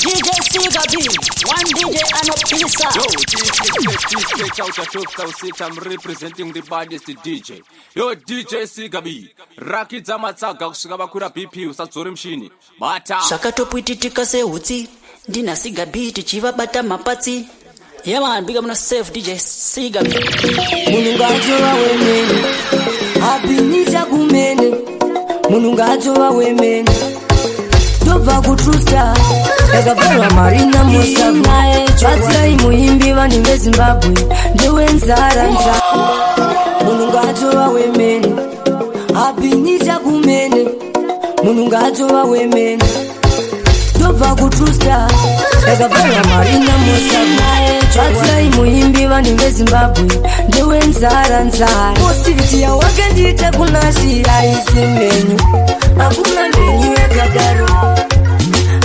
DJ Siga B, one DJ and a pizza. Yo, DJ out of 12,006, I'm representing the baddest DJ. Yo, DJ Siga B, Rakidza Matsaga kusvika vakura BP usadzore mshini. Bata. Zvakatopwititika sehutsi, ndina Siga B tichivabata mapatsi. Yeah man, big up on safe DJ Siga B. Munungachova wemene, apinita kumene. Munungachova wemene, tobva kutrusta. Yakabvarwa Marina Musavu, batsirai muimbi vanhu veZimbabwe, ndewenzara nzara. Munungachova wemene, apinita kumene. Munungachova wemene, tobva kutrusta. Yakabvarwa Marina Musavu, batsirai muimbi vanhu veZimbabwe, ndewenzara nzara. Positivity yawakandita kunashi haisi menyu, hakuna menyu yakadaro.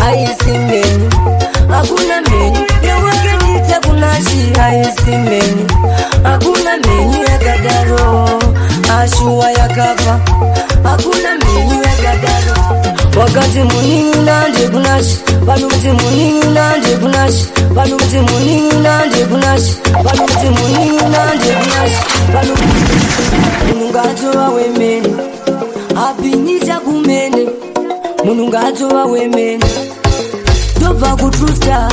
Haisi menyu, hakuna menyu yawakandita kunashi haisi menyu, hakuna menyu yakadaro. Ashuwa yakafa, hakuna menyu yakadaro. Wakati muningi nande kunashi, vanuti muningi nande kunashi, vanuti muningi nande kunashi, vanuti muningi nande kunashi, vanuti. Munungachova wemene, apinita kumene. Munungachova wemene, tobva kutrusta.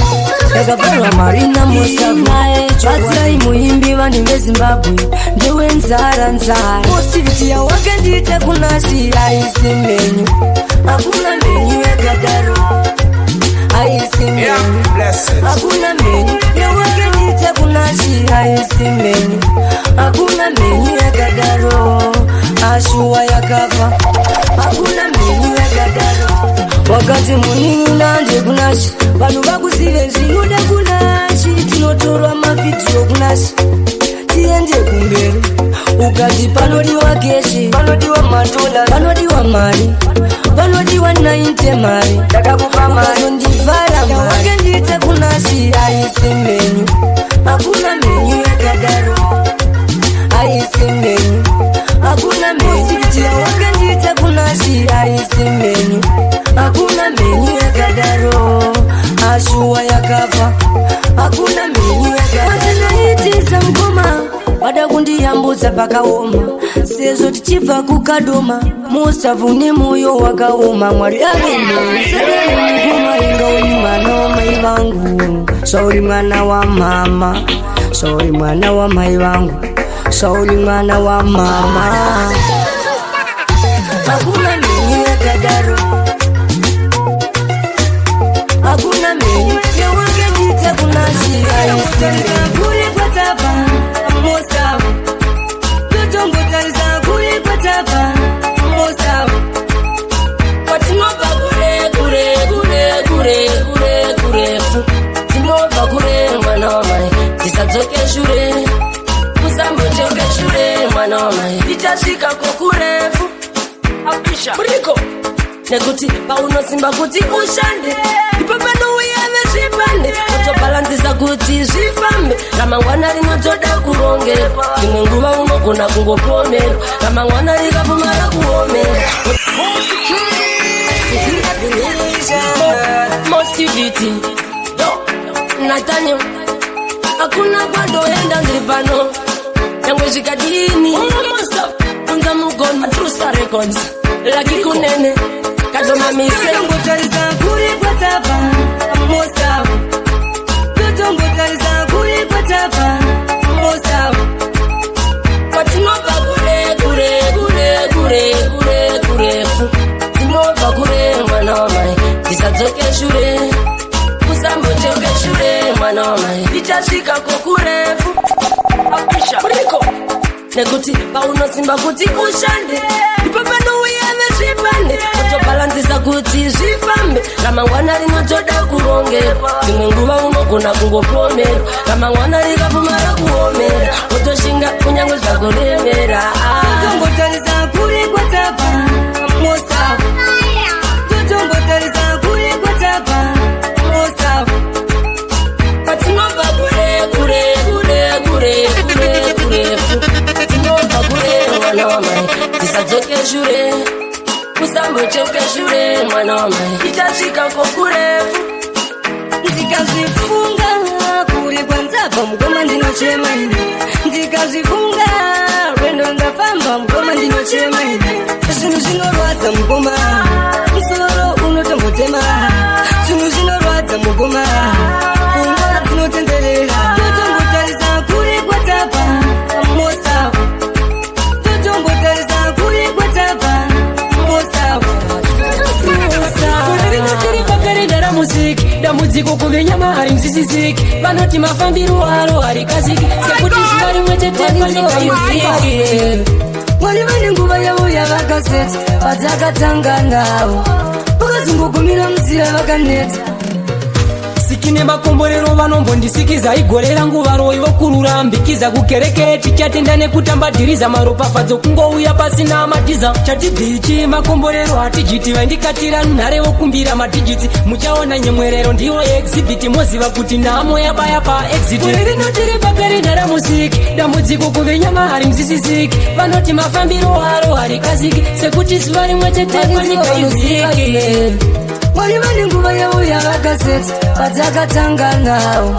Yakabvarwa Marina Musavu, batsirai muimbi vanhu veZimbabwe, ndewenzara nzara. Positivity yawakandita kunashi haisi menyu, hakuna menyu yakadaro. Haisi menyu, hakuna menyu yawakandita kunashi haisi menyu, hakuna menyu yakadaro. Ashuwa yakafa, hakuna menyu yakadaro. Wakati muningi nande kunashi, vanhu vakuzive zvinoda kunashi. Tinotorwa mavidhiyo kunashi, tiende kumberi. Ukati panodiwa keshi, panodiwa madola, panodiwa mari, panodiwa 90 mari. Ndakakupa mari, ukazondivhara mari. Wakandita kunashi haisi menyu, hakuna menyu yakadaro. Haisi menyu, hakuna menyu. Positivity yawakandita kunashi haisi menyu, hakuna menyu yakadaro. Ashuwa yakafa, hakuna menyu yakadaro. Mazinaitisa mkoma, wada kundiyambudza pakaoma. Sezvo tichibva kukadoma, Musavu nemoyo wakaoma. Mwari ave moyo, saka mukoma inga uri mwana wamai vangu. Sauri mwana wa mama, sauri mwana wa mai vangu, sauri mwana wa mama. Hakuna menyu yakadaro, hakuna menyu yawakandita kunashi haisi. Kuri kwatapa Musavu, totombotarisa kuri kwatapa Musavu. Kwatinobva kure kure kure kure kure kurefu, tinobva kure mwana wamai, tisadzoke shure, musambochoke shure mwana wamai, tichasvika kokurefu. Apisha Muriko nekuti paunosimba kuti ushande, ipo panouya vezvipande, utobalanzisa kuti zvifambe. Ramangwana rinotoda kurongerwa, imwe nguva unogona kungopomera, ramangwana rikapfumara kuomera. Positivity Nathaniel, hakuna kwadoenda ndiri pano, nyangwe zvikadini unza mugoni. True Star Records, Lucky Kunene, Kadoma Mise. Totombotarisa kuri kwatapa Musavu, totombotarisa kuri kwatapa Musavu. Kwatinobva kure kure kure kure kure kurefu, tinobva kure mwana wamai, tisadzoke shure, musambochoke shure mwana wamai, tichasvika kokurefu. Apisha Muriko nekuti paunosimba kuti ushande, ipo panouya vezvipande, utobalanzisa kuti zvifambe. Ramangwana rinotoda kurongerwa, imwe nguva unogona kungopomera, ramangwana rikapfumara kuomera, utoshinga kunyange zvakuremera. Totombotarisa kuri kwatapa Musavu, totombotarisa kuri kwatapa Musavu. Patinobva kure kure kure kure kure kurefu, tinobva kure mwana wamai, tisadzoke shure, musambochoke shure mwana wamai, tichasvika kokurefu. unoradza mugoma musoro unotomutema zvinhu zvinoradza mugoma pfungwa dzinotenderera totombotarisa kuri kwatabva mosawa totombotarisa kuri kwatabva mosawa tiri pakare ndaramuziki dambudziko kuve nyama hari mzisiziki vanoti mafambiro aro hari kaziki sekuti zuva rimwe chete panikayuziki mwari vane nguva yavo yavakaseta vadzakatanga navo vakazongogumira muzira vakaneta sikine makomborero vanombondisikiza igorera nguva roivo kururambikiza kukereketi chatenda nekutambadhiriza maropafadzo kungouya pasina madhiza chatibhichi makomborero hatijiti vaindikatira nhare vokumbira madhijiti muchaona nyemwerero ndiyo exhibiti moziva kuti nhamo yabaya paexit rinotiri pakare ndaramusiki dambudziko kuve nyama hari mzisiziki vanoti mafambiro aro hari kaziki sekuti zuva rimwe chete panikayuziki mwari vane nguva yavo yavakaseta vadzakatanga navo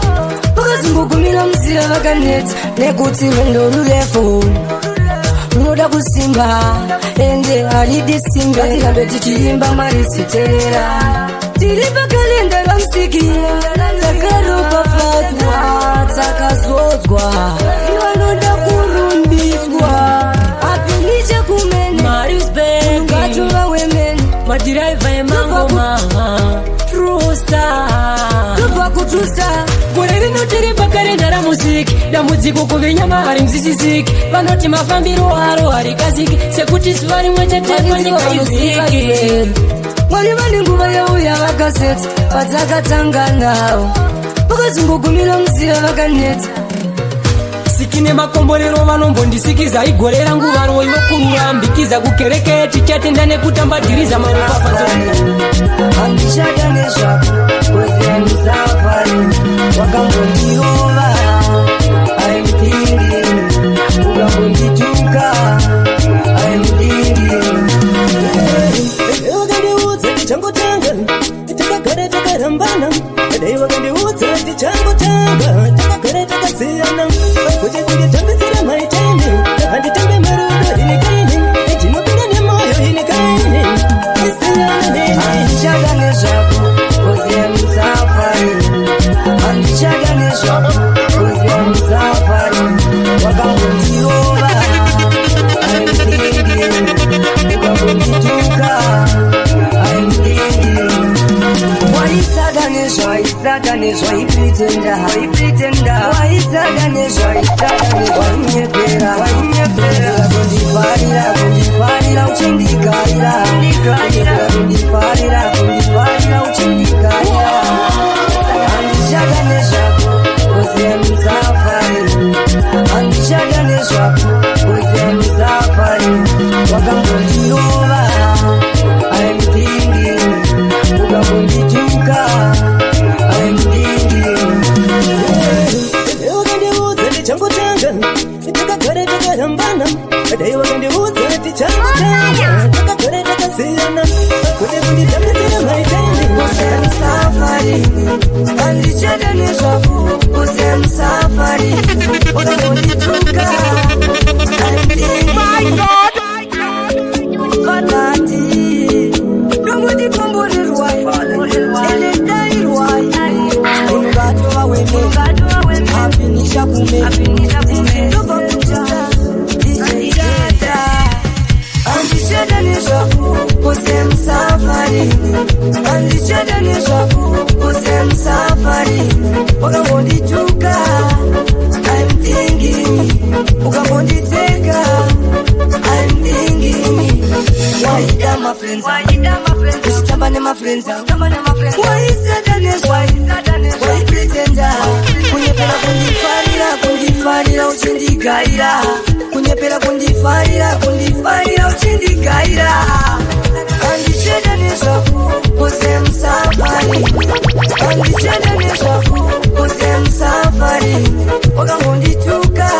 vakazongogumira muzira vakaneta nekuti rwendo rurefu runoda kusimba ende haridi simbe tirambe tichiimba mwari siterera tiri pakalenda ramusiki takaropafadzwa takazodzwa vanoda kurumbidzwa apini chakumene marisbegatova wemene madhiraivha emangoma trusta tobva kutrusta gore rinotiri pakare ndaramusiki dambudziko kuve nyama hari mzisiziki vanoti mafambiro aro hari kaziki sekuti zuva rimwe chete panikayuziki mwari vane nguva yavo yavakaseta vadzakatanga navo vakazongogumira muzira vakaneta sikine makomborero vanombondisikiza igorera nguva roivo kururambikiza kukereketi chatenda nekutambadhiriza maropafadzo handishada nezvako kuzemusafari wakambondirova aimdingi ukambondituka aimdingi wakandiudza tichangotanga takagara takarambana dai wakandiudza tichangotanga takagara takasiyana kuti kunditambisira maitini handitambe marudo inikaini ndinopinda nemoyo inikaini isiyana neni handishada nezvako kuziya musafari handishada nezvako kuziya musafari wakambondirova aimdingi ukambondituka aimdingi waisada nezvaisada nezvaipritenda waisada nezvaisada nezvainyepera kundifarira uchindigarira kundifarira uchindigarira handishada nezvako kuziya musafari handishada nezvako kuziya musafari wakambondirova aimdingi ukambondituka aimdingi wakandiudza tichangotanga takagara takarambana dai wakandiudza tichangotanga takagara takasiyana kuti kunditambisira maitini kuziya musafari handichada nezvako kuziya musafari wakambondituka aimdingi vanati nomutikomborerwa eledairwa ungatova wene afinisha kumene tovakuta ijeijeda handishada nezvako kuziya musafari handishada nezvako kuziya musafari wakambondituka I'm thinking ukambondiseka I'm thinking waida my friends kuchitamba nema friends waisada nezwa waipretenda kunyepera kundifarira uchindigaira kunyepera kundifarira uchindigaira handishada nezvako kuziya musafari handishada nezvako kuziya musafari wakambondituka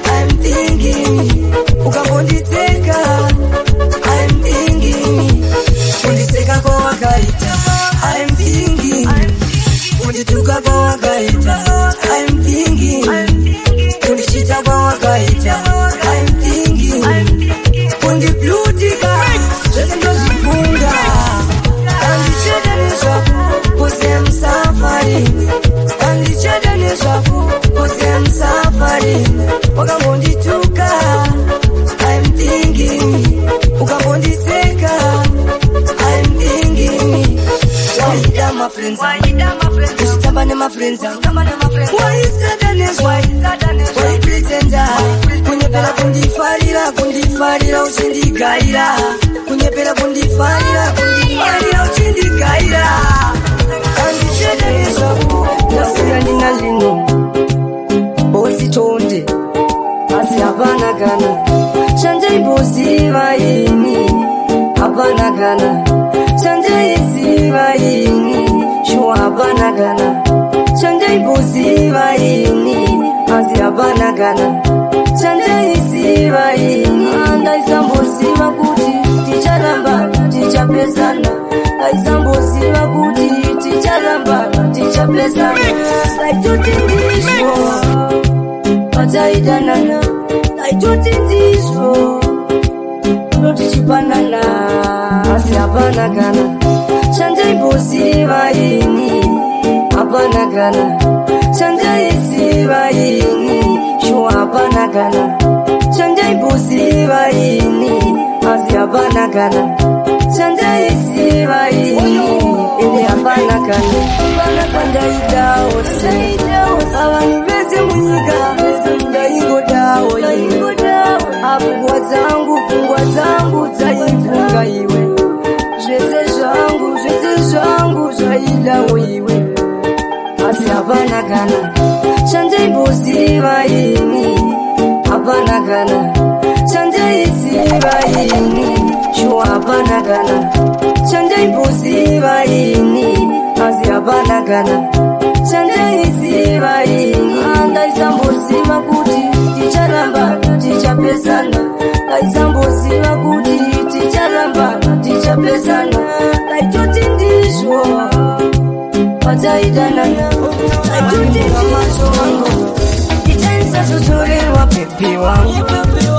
I'm thinking ukambondiseka I'm thinking kundiseka kwawakaita I'm thinking kundituka kwawakaita I'm thinking kundichita kwawakaita I'm thinking kundiblutika zvese my friends. Kushitamba ne my friends. Why sadness? Why pretender? Kunyepera kundifarira uchindigaira. Kunyepera kundifarira uchindigaira. Kandishedeza nasira nina lino. Bosi tonde asi hapana kana. Chanje bosi vaini hapana kana. Chanje isi vaini shua hapana kana. Chanje bosi vaini asi hapana kana. Chanje isi vaini andaisambosi vakuti ticharamba tichapesana. Aisambosi vakuti ticharamba tichapesana. Aitotindisho pataidanana. Aitotindisho notichipanana. Asi hapana kana. Chanje bosi vaini hapana kana. Chanje isi vaini shua hapana kana. Chanje bosi vaini asi hapana kana. Chanje isi vaini ende hapana kana. Hapana kandaida ose avanu vese munyika ndaingo dawo apungwa zangu dzaifunga iwe. Zvese zvangu zvaidawo iwe. Asi hapana kana. Chanje bosi vaini hapana kana. Chanje isi vaini shua hapana kana. Chanje bosi vaini asi hapana kana. Chanje isi vaini andaisambosi vakuti ticharamba tichapesana. Aisambosi vakuti ticharamba tichapesana. Aitotindisho pataidanana. Aitotindisho wangu itenza zotorerwa pepi wangu.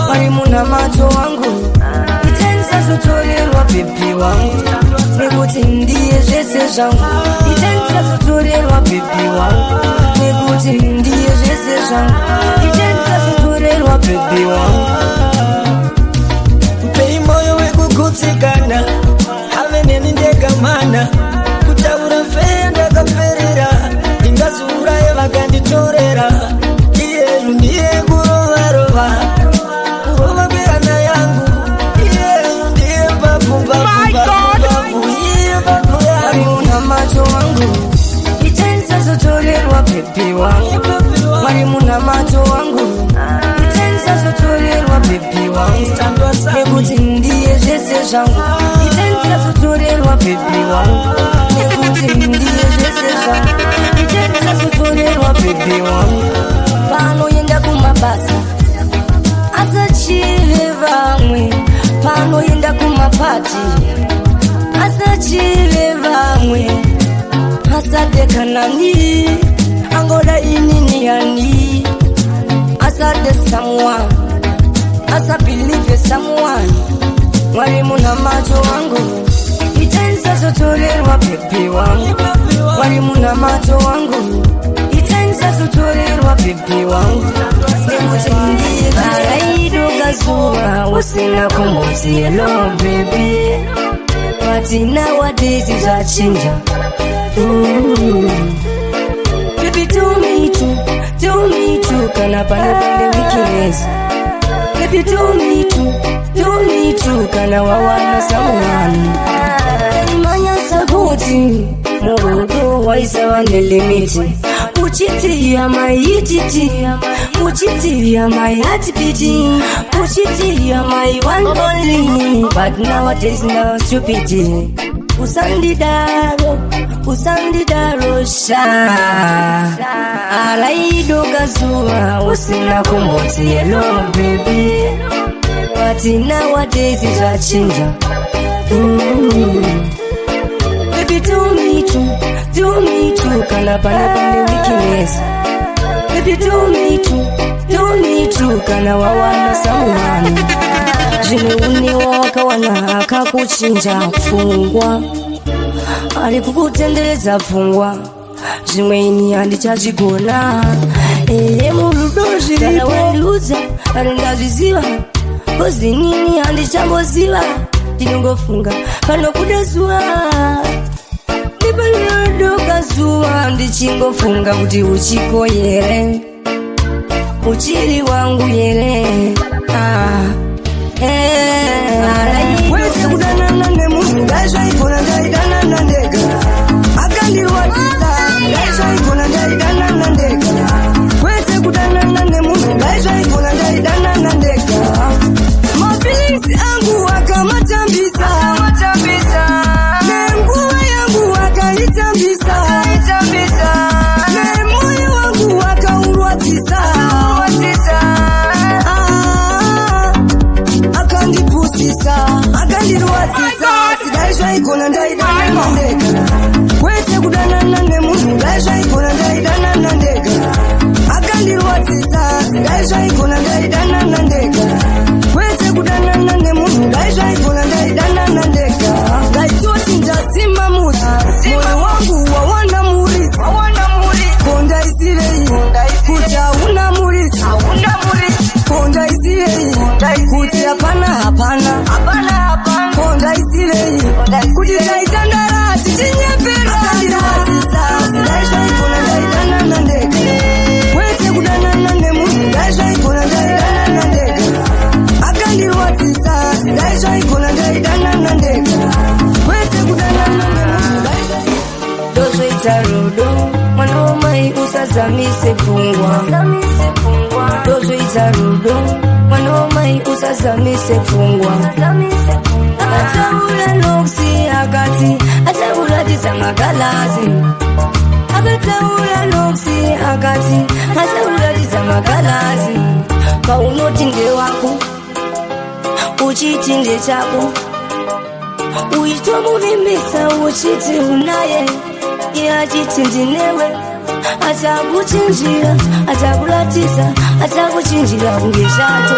Marimuna macho wangu itenza zotorerwa pepi wangu. Nekuti ndiye zvese zvangu. Itenza zotorerwa pepi wangu. Nekuti ndiye zvese zvangu. Itenza zotorerwa pepi wangu. Pei moyo wekugutsikana ave neni ndegamana. Kutaura feye ndakaperera ndingazouraya vakanditorera. Iyeyu ndiye kurovarova kurovaberana yangu. Iyeyu ndiye mbavumbavu iye mbavu yangu. Marimuna macho wangu itenza zotorerwa pepi wangu. Marimuna macho wangu itenza zotorerwa pepi wangu. Nekuti ndiye zvese zvangu. Itenza zotorerwa pepi wangu. Nekuti ndiye zvese zvangu. Itenza zotorerwa pepi wangu. Panoenda kumabasa asachive vamwe. Panoenda kumapati asachive vamwe. Asadekanani angoda inini yani. Asade someone asabelieve someone. Marimuna macho wangu itenza zotorerwa pepi wangu. Marimuna macho wangu itenza zotorerwa pepi wangu. Nekuti ndiye varaidoga zuva usina kumuti hello baby. But nowadays zvachinja. Baby do me too kana pane weakness. Baby do me too kana wawana someone. Imanya saboti murudo waisa wane limiti. Uchitia my heartbeat. Uchitia my one only. But nowadays no stupidity. Usandidaro sha alaidoga zuva usina kumboti hello baby. But nowadays zvachinja. Baby do me too kana pane weakness. Baby do me too kana wawana someone. Zvimwe uniwa wakawana akakuchinja pfungwa. Ari kukutenderedza pfungwa. Zvimwe ini handichazvigona. Murudo zviripo wandiudza ari ndazviziva. Kozi inini handichamboziva. Ndinongofunga panokuda zuva. Ndipanodo zuva ndichingofunga kuti uchiko here, uchiri wangu here. Wese kudanana nemunhu ndaizvaigona ndaidanana ndega, akandirwadzisa ndaizvaigona ndaidanana ndega. Wese kudanana nemunhu ndaizvaigona ndaidanana ndega. Mapilisi angu akamatambisa, nenguva yangu akaitambisa, nemoyo wangu akaurwadzisa, akandipusisa, akandirwadzisa. Sidaizvaigona ndaidanana ndega. Wese kudanana nemunhu ndaizvaigona ndaidanana ndega, akandirwadzisa. Sidaizvaigona ndaidanana ndega. Wese kudanana nemunhu ndaizvaigona ndaidanana ndega. Ndaitoti ndasima muti, moyo wangu wawana muridzi. Ko ndaisirei kuti hauna muridzi? Ko ndaisirei kuti hapana? Ko ndaisirei kuti taitandara tichinyepera? Ndaizvaigona ndaidanana ndega. Wese kudanana nemunhu ndaizvaigona ndaidanana ndega, akandirwadzisa. Ndaizvaigona ndaidanana ndega. Wese kudanana nemunhu ndaizvaigona. Ndozvoita rudo mwana wamai usazamise pfungwa. Ndozvoita rudo mwana wamai usazamise pfungwa. Akataura nokusi akati achakuratidza magalazi. Akataura nokusi akati achakuratidza magalazi. Paunoti ndewako uchiti ndechako, uitomuvimbisa uchiti unaye, iye achiti ndinewe. Achakuchinjira, achakuratidza, achakuchinjira kunge zvato,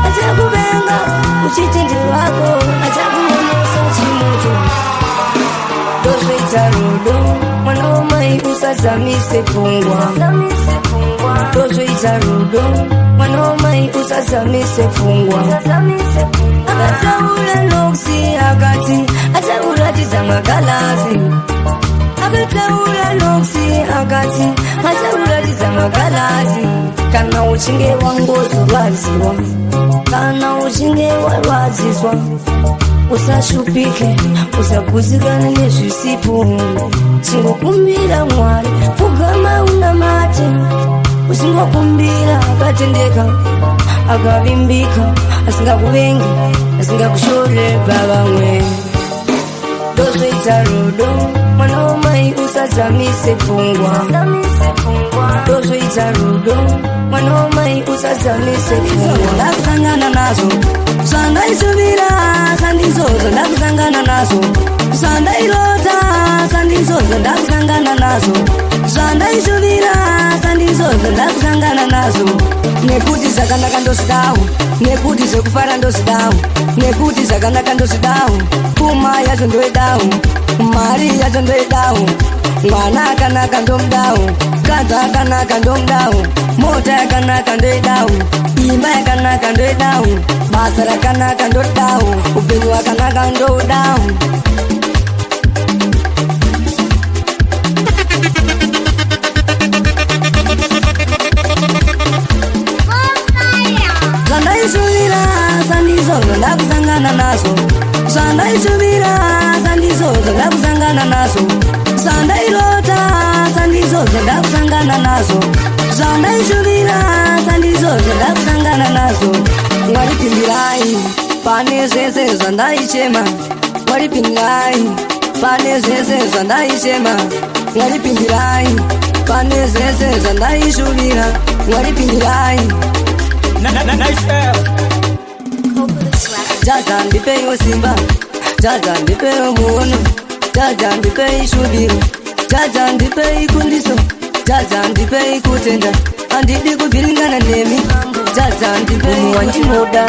achakuvenga uchiti ndewako, achakuonesa chimoto. Ndozvoita rudo mwana wamai usazamise pfungwa. Ndozvoita rudo mwana wamai usazamise pfungwa. Akataura nokusi akati achakuratidza magalazi. Akataura nokusi akati achakuratidza magalazi. Kana uchinge wangozorwadziwa, kana uchinge warwadziswa, usashupike, usagutsikana nezvisipo. Chingokumbira Mwari, pfugama unamate. Usingokumbira akatendeka, akavimbika, asingakuvengi, asingakushore pavamwe. Ndozvoita rudo mwana wamai usazamise pfungwa. Ndozvoita rudo mwana wamai usazamise pfungwa. Ndakusangana nazo zvandaisuvira sandizozvo, ndakusangana nazo zvandairota sandizozvo, ndakusangana nazo zvandaisuvira sandizozvo, ndakusangana nazo. Nekuti zvakanaka ndozvidawo, nekuti zvekufara ndozvidawo, nekuti zvakanaka ndozvidawo. Pfuma yacho ndoidawo, mari yacho ndoidawo, mwana akanaka ndomudawo, kadzi akanaka ndomudawo, mota yakanaka ndoidawo, imba yakanaka ndoidawo, basa rakanaka ndodawo, upenyu hwakanaka ndodawo. Zvandaisuvira sandizozvo, ndakusangana nazvo. Zvandaisuvira sandizozvo, ndakusangana nazvo. Zvandairota sandizozvo, ndakusangana nazvo. Zvandaisuvira sandizozvo, ndakusangana nazvo. Mwari pindirai pane zvese zvandaichema. Mwari pindirai pane zvese zvandaichema. Mwari pindirai pane zvese zvandaishuvira. Mwari pindirai. Jaja ndipeiwo simba, jaja ndipeiwo muono, jaja ndipei shuviro, jaja ndipei kundiso, jaja ndipei kutenda. Handidi kubhiringana nemi, jaja ndipei wandinoda,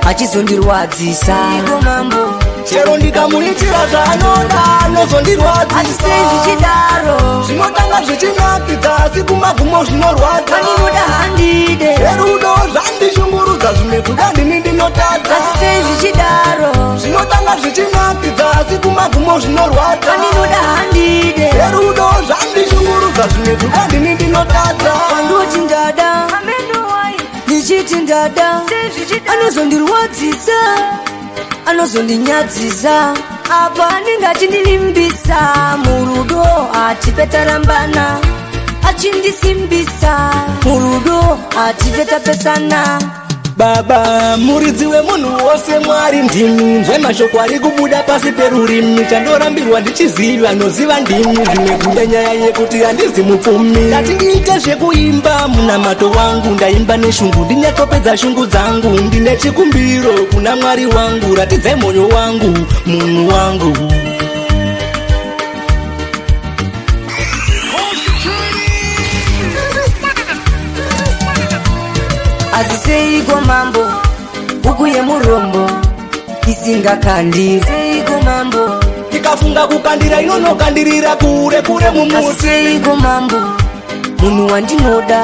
achizondirwadzisa. Iko mambo chero ndikamuitira zvaanoda anozondirwadza. Asi sei zvichidaro zvinotanga zvichinakidza, asi kumagumo zvinorwadza. Andinoda handide Rudo zvandishungurudza, zvimwe kuda ndini ndinotadza. Asi sei zvichidaro zvinotanga zvichinakidza, asi kumagumo zvinorwadza. Andinoda handide Rudo ndishungurudza zvimwe kuda ndini ndinotadza Pandoti ndada ndichiti ndada anozondirwadzisa anozondinyadzisa apa ndingati ndilimbisa murudo atipetarambana achindisimbisa murudo atipetapesana baba muridzi wemunhu wose mwari ndimi nzvemashoko ari kubuda pasi perurimi chandorambirwa ndichiziva noziva ndimi zvimwe kuda nyaya yekuti handizi mupfumi ndati ndiite zvekuimba munamato wangu ndaimba neshungu ndinyatopedza shungu dzangu ndine chikumbiro kuna mwari wangu ratidzai mwoyo wangu munhu wangu aziseiko mambo buku yemurombo isingakandiri seiko mambo ikafunga kukandira inonokandirira kure kure mumusi seiko mambo munhu wandinoda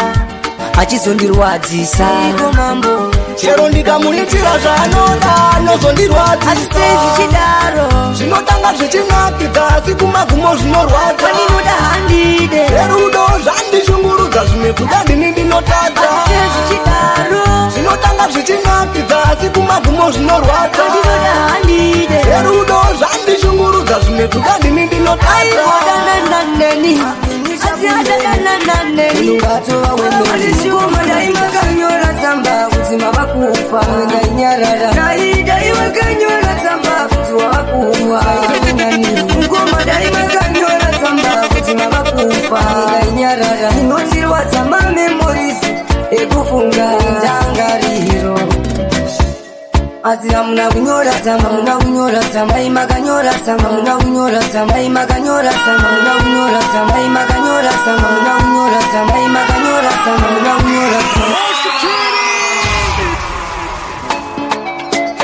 achizondirwadzisa seiko mambo chero ndikamuitira zvaanoda anozondirwadza asisei zvichidaro zvinotanga zvichinakidza asi kumagumo zvinorwadza wandinoda handide erudo zvandishungurudza zvimwe kuda ndini ndinotadza asisei zvichidaro zvinotanga zvichinakidza asi kumagumo zvinorwadza wandinoda handide erudo zvandishungurudza zvimwe kuda ndini ndinotadza aiwodanananeni asiadadanananeni ungatova wemeniimadaimakanyora tsamba kuti mavakufa ngainyarara naidaimakanyora tsamba kuti wavakufa ngomadaimakanyora tsamba kuti mavakufa ngainyarara inotirwadza mamemorisi ekufunga ndangariro asi hamuna kunyora tsamba muna kunyora tsamba imakanyora tsamba muna kunyora tsamba imakanyora tsamba muna kunyora tsamba imakanyora tsamba muna kunyora tsamba imakanyora tsamba muna kunyora tsamba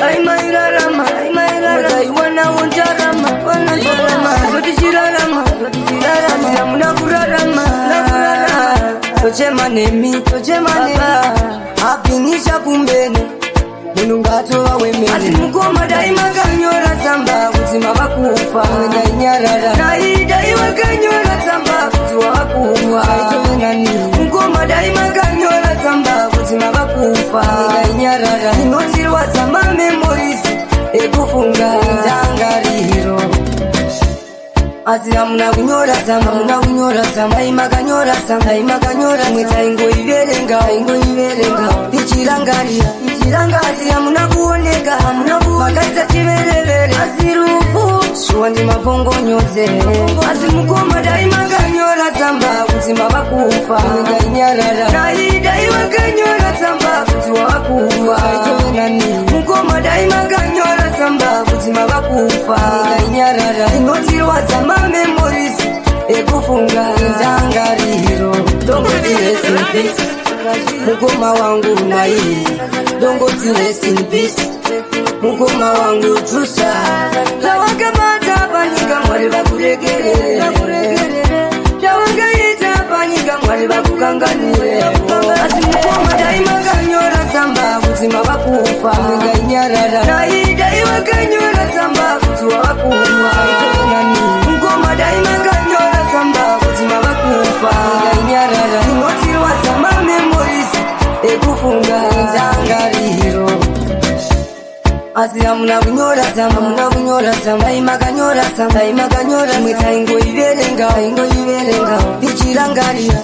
aimairarama aimairarama untarama wantarama zotichirarama zotichirarama hamuna kurarama tochema nemi apinisha kumbene munhu ngatova wemene asi mukoma daimakanyora tsamba kuti mavakufa ngainyarara naidaimakanyora tsamba kuti wavakufa aitonani mukoma daimakanyora tsamba kuti mavakufa ngainyarara inotirwadza mamemorisi ekufunga ndangariro asi hamuna kunyora tsamba muna kunyora tsamba imakanyora tsamba imakanyora mwetsaingoiverenga ichirangarira asi hamuna kuoneka hamuna makaita chiverevere asi rufu shuwa ndimapongonyodze asi mukoma daimakanyora tsamba kuti mavakufa ngainyarara naidaimakanyora tsamba kuti wavakufa aitonani mukoma daimakanyora tsamba kuti mavakufa ngainyarara inotirwadza mamemorisi ekufunga ndangariro dongoti rest in peace mukoma wangu nai dongoti rest in peace mukoma wangu trusa zvawakabata panyika mwari vakuregerere zvawakaita panyika mwari vakukanganire asi mukoma daimakanyora tsamba kuti mavakufa ngainyarara naidaimakanyora tsamba kuti wavakufa aitonani mukoma daimakanyora tsamba kuti mavakufa ngainyarara inotirwadza mamemorisi ekufunga ndangariro asi hamuna kunyora tsamba muna kunyora tsamba imakanyora tsamba imakanyora mwetsaingoiverenga ichirangarira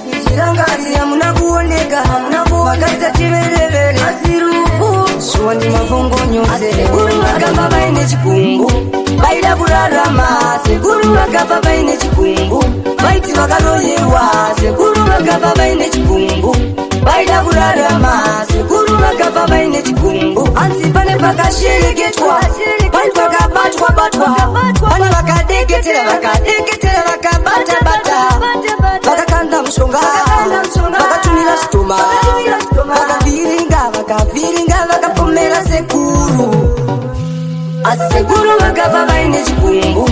asi hamuna kuoneka hamuna makaita chiverevere asi rufu shuwa ndimapongonyodze sekuru vakabva vaine chikumbu vaida kurarama sekuru vakabva vaine chikumbu vaiti vakaroyewa sekuru vakabva vaine chikumbu vaida kurarama sekuru vakabva vaine chikumbu hanzi pane pakashereketwa pane pakabatwa pane vakadeketera vakabata vakakanda mushonga vakatumira zvitoma vakavhiringa vakapomera sekuru asi sekuru vakabva vaine chikumbu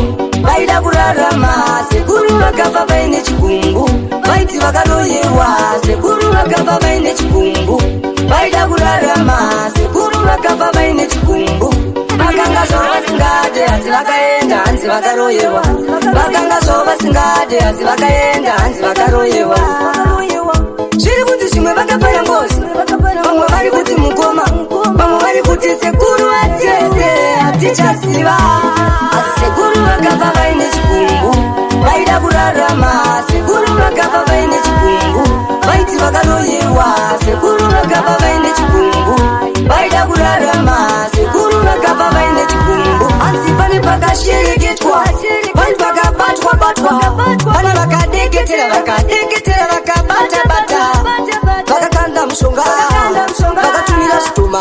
vaida kurarama sekuru vakabva vaine chikumbu vaiti vakaroyewa sekuru vakabva vaine chikumbu vaida kurarama sekuru vakabva vaine chikumbu vakanga zvavasingade asi vakaenda hanzi vakaroyewa vakanga zvavasingade birthday asi vakaenda hanzi vakaroyewa zviri kuti zvimwe vakapara ngozi vamwe vari kuti mukoma vamwe vari kuti sekuru atete hatichasiva asi sekuru vakafa vaine chikungu vaida kurarama sekuru vakafa vaine chikungu vaiti vakaroyewa sekuru vakafa vaine chikungu vaida kurarama sekuru vakafa vaine chikungu hanzi pane pakashereketwa pane pakabatwa pane vakadeketera vakabata vakakanda mushonga vakatumira zvitoma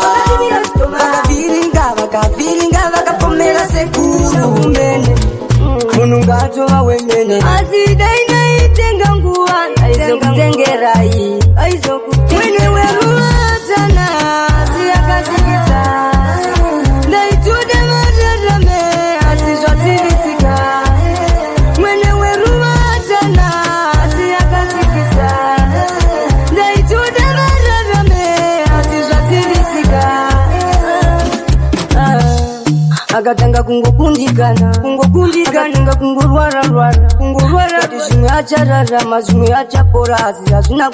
vakavhiringa vakapomera sekuru umene munhu ngatova wemene asi dai naitenga nguva aizokutengerai mwene weruvatana asi yakazikisa ndaitude matarame asi zvatirisika mwene weruvatana asi yakazikisa ndaitude matarame asi zvatirisika akatanga kungokundikana kungorwara kuti zvimwe achararama zvimwe achapora asi hazvina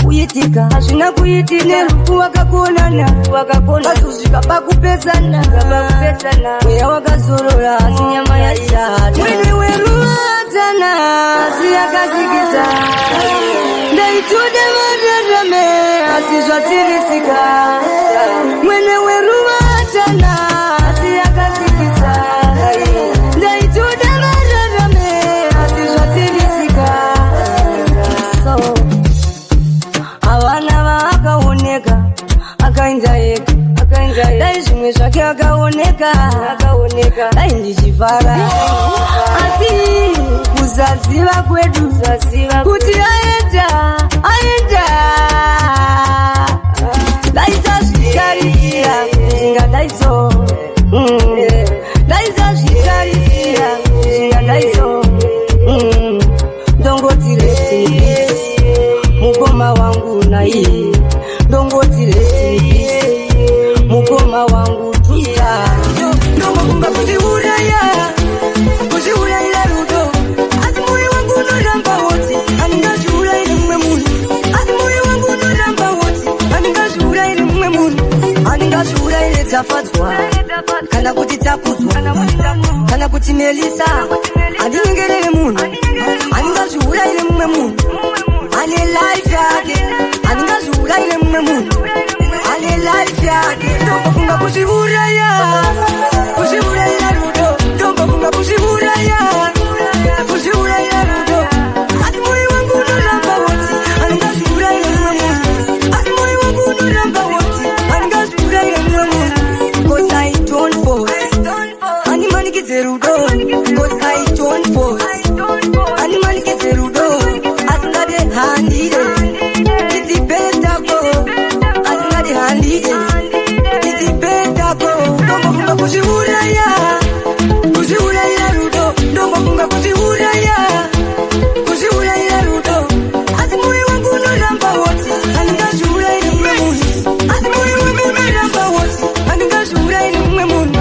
kuitika nerufu wakakonana azosvika pakupesana mweya wakazorora asi nyama yashata mwene weruvatana asi yakazikisa ndaitude matarame asi zvatirisika mwene weruvatana asi yakazikisa ndaitude matarame asi zvatirisika so havana vaakaoneka akainza ega dai zvimwe zvake akaoneka dai ndichivhara asi kusaziva kwedu kuti aenda daisazvitarisira zvingadaiso daisazvitarisira zvingadaiso ndongoti resti mukoma wangu naiye ndongoti resti mukoma wangu tusa ndongokumba kuziurayira rudo asi moyo wangu unoramba woti andingaziurayire mumwe munhu asi moyo wangu unoramba woti andingaziurayire mumwe munhu andingaziurayire dzafadzwa kana kuti takudzwa kana kuti melisa andinyengerere munhu andingaziurayire mumwe munhu ane life yake andingaziurayire mumwe munhu ane life yake ndombofunga kuziuraya rudo ndombofunga kuziuraya rudo asi moyo wangu unoramba woti andingaziurayire mumwe munhu asi moyo wangu unoramba woti andingaziurayire mumwe munhu cause I don't force animanikidze rudo cause I don't force animanikidze rudo asingade handire izipetako asingade handire izipetako ndombofunga kuziuraya rudo ndombofunga kuziuraya rudo asi moyo wangu unoramba woti andingaziurayire mumwe munhu asi moyo wangu unoramba woti andingaziurayire mumwe munhu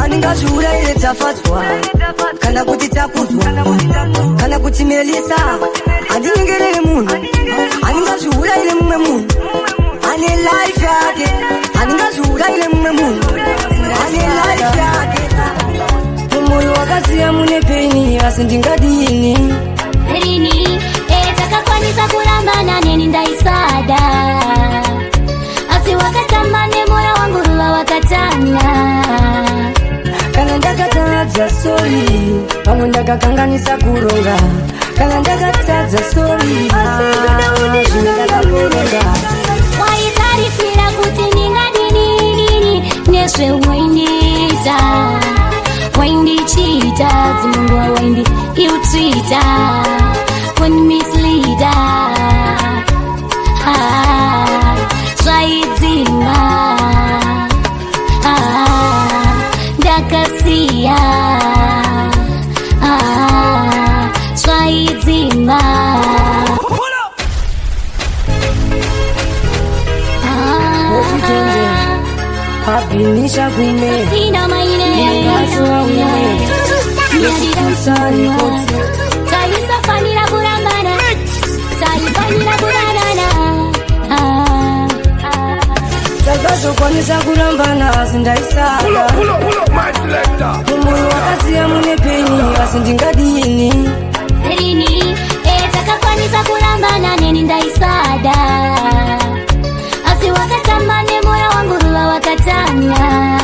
andingaziurayire dzafadzwa kana kuti takudzwa kana kuti melisa andinyengerere munhu andingaziurayire mumwe munhu ane life yake andingaziurayire mumwe munhu ane life yake mumoyo wakasiya mune peni asi ndingadini rini takakwanisa kurambana neni ndaisada asi wakatamba nemoyo wangu ruva wakatana kana ndakatadza sori pamwe ndakakanganisa kuronga kana ndakatadza sori zvindakakuronga waitarisira kuti ndingadinini nezvewaindiita waindichita dzinongwa waindiiutrita kunmislida zvaidzima ndakasiya zvaidzima Habinisha kume sina maine Nikasoa ume Nikusa nikoti Taisa fanira kuranga kwanisa kurambana asindaisada Mumoyo wakasiya mune peni asindingadini Rini, takakwanisa kurambana neni ndaisada Asi wakatamane moyo wangu ruwa wakatanya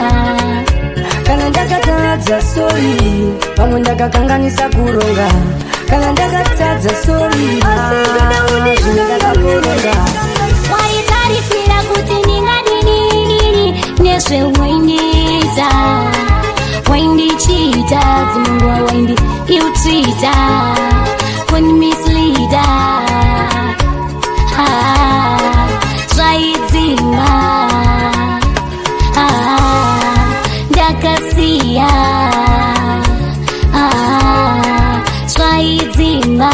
Kana ndakatadza sori Pamwe ndakakanganisa kuronga Kana ndakatadza sori Waitarifira kuti ningadini Neswe waindita Waindichita Zimungu wa waindi iutrita When misleader Zvaidzinga Ndakasiya Zvaidzinga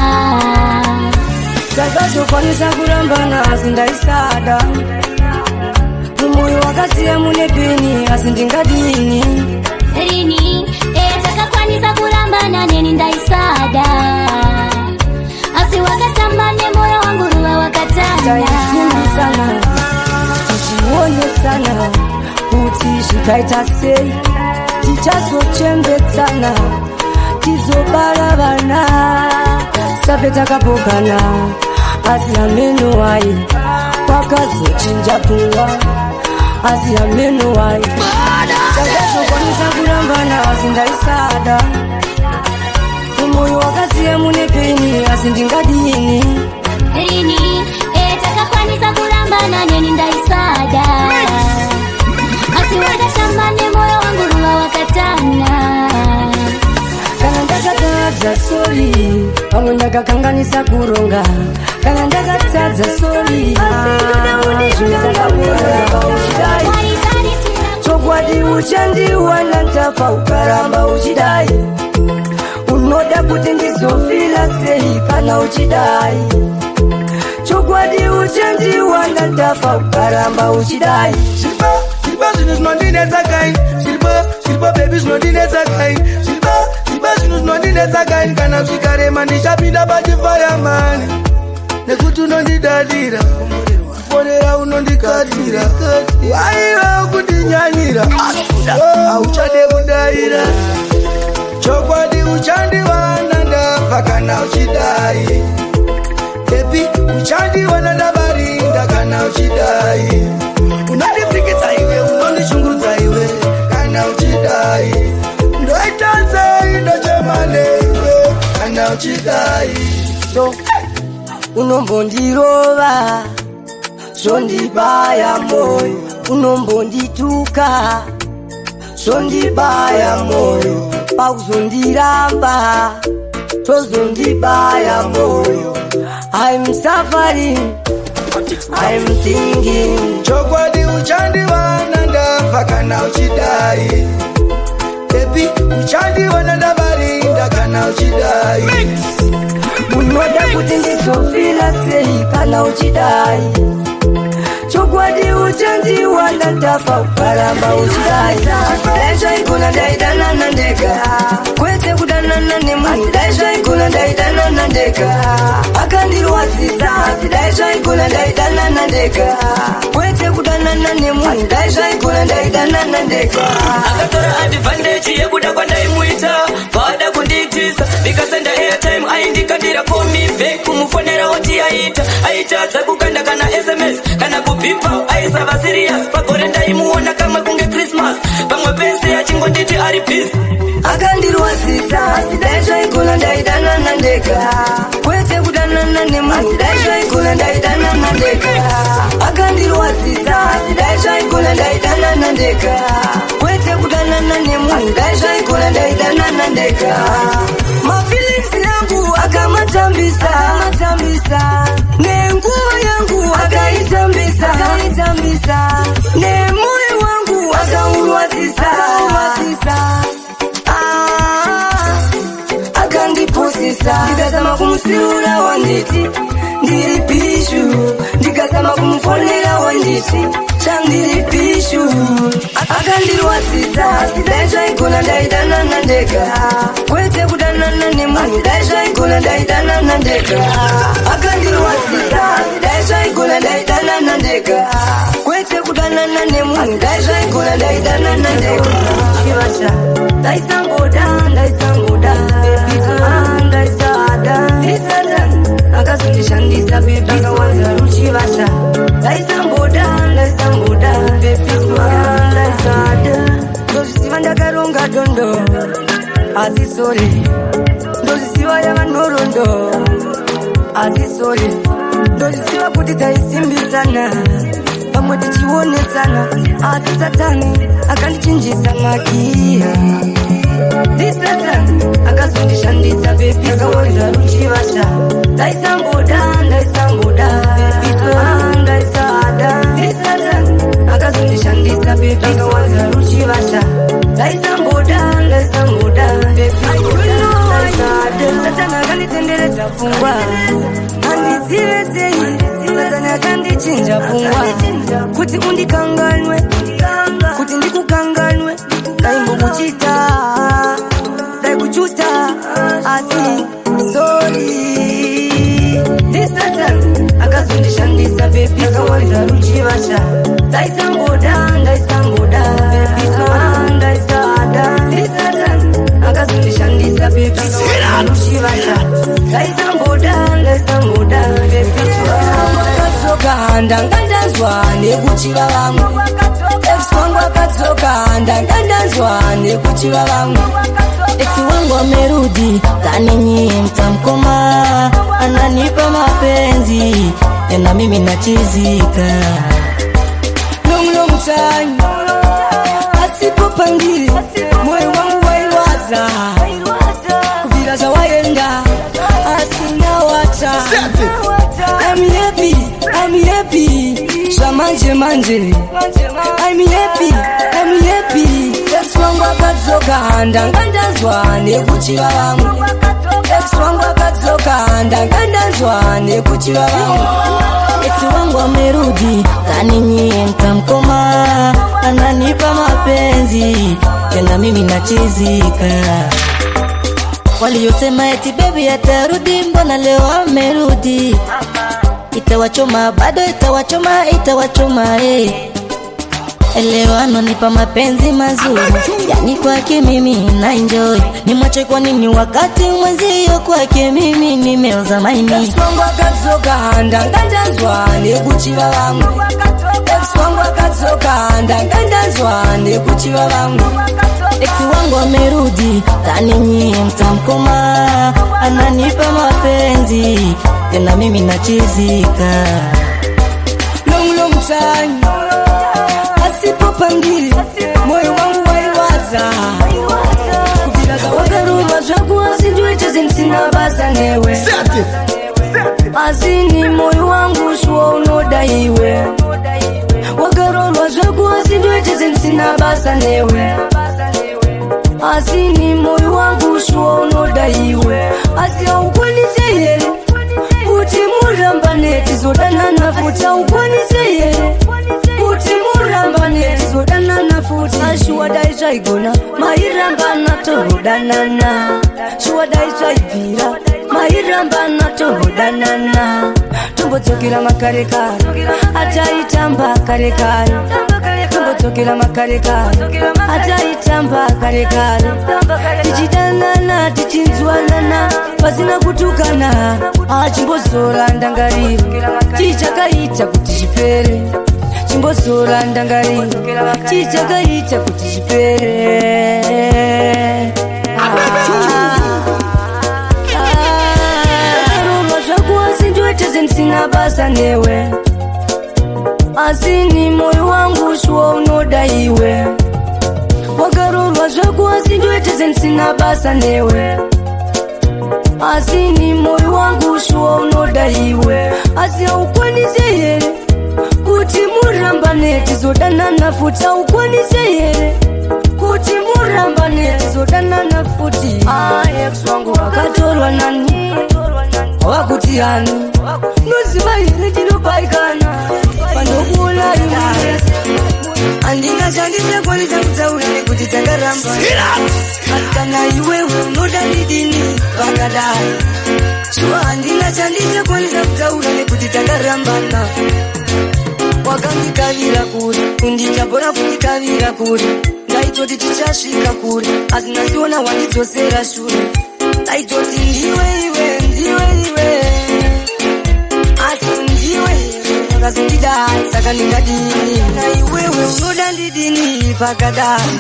Sakazokwanisa kurambana asindaisada Mumoyo wakasiya mune peni asindingadini Rini, takakwanisa kurambana neni ndaisada Asi wakatambane moyo wangu ruwa wakatanya Taisindi sana Tichione sana Kuti zvikaita sei Tichazochembetsana Tizobara vana Sape takapokana Asi ameno wai Wakazochinja pfungwa Asi ameno wai Takazokwanisa kurambana asindaisada Mumoyo wakasiya mune peni asindingadini Rini, takakwanisa kurambana neni ndaisada Asi wakatambane moyo wangu ruwa wakatanya Kana ndakatadza sori Pamwe ndakakanganisa kuronga Kana ndakatadza sori Chokwadi uchandiwana ndafa ukaramba uchidai Unoda kuti ndizofila sei kana uchidai Chokwadi uchandiwana ndafa ukaramba uchidai Silba sinus nondineza kain Silba baby nondineza kain Silba sinus nondineza kain Kana zvikare mandishapinda pachifireman Nekuti unondidadira Kuponera unondikatira Waiva kundinyanyira Auchade kudaira Chokwadi uchandiwana ndafa kana uchidai Baby uchandiwana ndabarinda kana uchidai Unandipikisa iwe unondishungurudza iwe kana uchidai Ndoitanzei ndochemane iwe kana uchidai So unombondirova Zvondibaya moyo Unombondituka Zvondibaya moyo Pakuzondiramba Zvozondibaya moyo I'm suffering I'm thinking Chokwadi uchandiwana ndafa kana uchidai Baby uchandiwana ndabarinda kana uchidai Unoda kuti ndizofila sei kana uchidai Chokwadi uchandiwana ndafa ukaramba uchidai Daisha ikuna ndaidanana ndega Kwete kudanana nemunhu Daisha ikuna ndaidanana ndega Akandirwadzisa Daisha ikuna ndaidanana ndega Kwete kudanana nemunhu Daisha ikuna ndaidanana ndega Akatora advantage yekuda kwandaimuita Vada kunditisa Vikasenda airtime aindikandira call me back Kumufonera oti aita dzakukanda kana SMS Kana kubipa aisava serious Pagore ndaimuona kamwe kunge Christmas Pamwe pese achingonditi ari busy Akandirwadzisa Daisha ikuna ndaidanana ndega Kwete kudanana nemunhu Daisha ikuna ndaidanana ndega Akandirwadzisa Daisha ikuna ndaidanana ndega Kwete kudanana nemunhu Daisha ikuna ndaidanana ndega My feelings yangu akamatambisa Nenguo yangu akaitambisa Nemoyo wangu akaurwadzisa Akandiposisa Ndikazama kumusiura wanditi Ndiri pishu Ndikazama kumufonera wanditi Chandiri pishu Akandirwadzisa Daisha ikuna ndaidanana ndega Kwete kudanana nemunhu Daisha ikuna ndaidanana ndega Akandirwadzisa Daisha ikuna zvaigona ndaitana nandega kwete kudanana nemunhu dai zvaigona ndaitana nandega chivasha ndaisangoda ndaisada ndisada akazondishandisa bebi akawanza ruchivasha ndaisangoda bebi ndaisada ndozvisiva ndakaronga dondo asi sore ndozvisiva yava nhorondo asi sore ndozvisiva kuti taisimbisana pamwe tichionesana asi satani akandichinjisa maki ndisatani akazondishandisa bebi akawanza ruchivasha ndaisangoda ndaisada ndisatani akazondishandisa bebi akawanza ruchivasha ndaisangoda bebi ndaisada satani akanditenderedza pfungwa handizive sei satani akandichinja pfungwa kuti undikanganwe kuti ndikukanganwe daimbokuchita daikuchuta asi sori ndisatani akazondishandisa bebi akawanza ruchivasha ndaisangoda bebi ndaisada ndisatani akazondishandisa bebi akawanza ruchivasha ndaisangoda bebi akadzoka ndangandazwa nekuchiva vamwe ex wangu akadzoka ndangandazwa nekuchiva vamwe ex wangu amerudi kaninyi mtamkoma ananipa mapenzi tena mimi nachizika long time asipopangili moyo wangu waiwaza kuvira zvawaenda asina wata I'm happy Shamanje manje I'm happy Ex wangu akadzoka ndangandazwa nekuchiva vamwe Ex wangu akadzoka ndangandazwa nekuchiva vamwe Ex wangu amerudi kaninyi mtamkoma ananipa mapenzi tena mimi nachizika waliyosema eti baby atarudi mbona leo amerudi itawachoma bado itawachoma leo ananipa mapenzi mazuri yani kwake mimi na enjoy nimwache kwa nini wakati mwenzio kwake mimi nimeoza maini ex wangu akadzoka ndangandazwa nekuchiva vamwe ex wangu akadzoka ndangandazwa nekuchiva vamwe ex wangu amerudi kaninyi mtamkoma ananipa mapenzi tena mimi nachizika long time asipopangili moyo wangu waiwaza kuvira zawakaruma zvakuwa sindiwecheze ndisina basa newe asini moyo wangu shuwa unoda iwe wakarorwa zvakuwa sindiwecheze ndisina basa newe asini moyo wangu shuwa unoda iwe asi haukwanise here kuti murambane tizodanana futi haukwanise here kuti murambane tizodanana futi ashuwa dai zvaigona mairambana tozodanana shuwa dai zvaibvira mairambana tozodanana tombodzokera makarekare ataitamba karekare tombodzokera makarekare ataitamba karekare tichidanana tichinzwanana pasina kutukana chimbozora ndangariro chichakaita kuti chipere chimbozora ndangariro chichakaita kuti chipere roma zvakuwa sindiweteze ndisina basa newe asini moyo wangu shuwa unoda iwe wakarorwa zvakuwa sindiweteze ndisina basa newe asini moyo wangu shuwa unoda iwe asi haukwanise here kuti murambane tizodanana futi haukwanise here kuti murambane tizodanana futi ex wangu wakatorwa nani wakuti hani noziva here tinobaikana panokuona imwe andingashandise kwanisa kutaura nekuti takaramba asi kana iwewe unoda ndidini vakadai shuwa handingashandise kwanisa kutaura nekuti takaramba takarambana wakandikavira kuri kunditabora kundikavira kuri ndaitoti tichasvika kuri asi ndasiona wandidzosera shure ndaitoti ndiwe iwe asi ndiwe wakazondidai saka ndingadini naiwewe unoda ndidini pakadai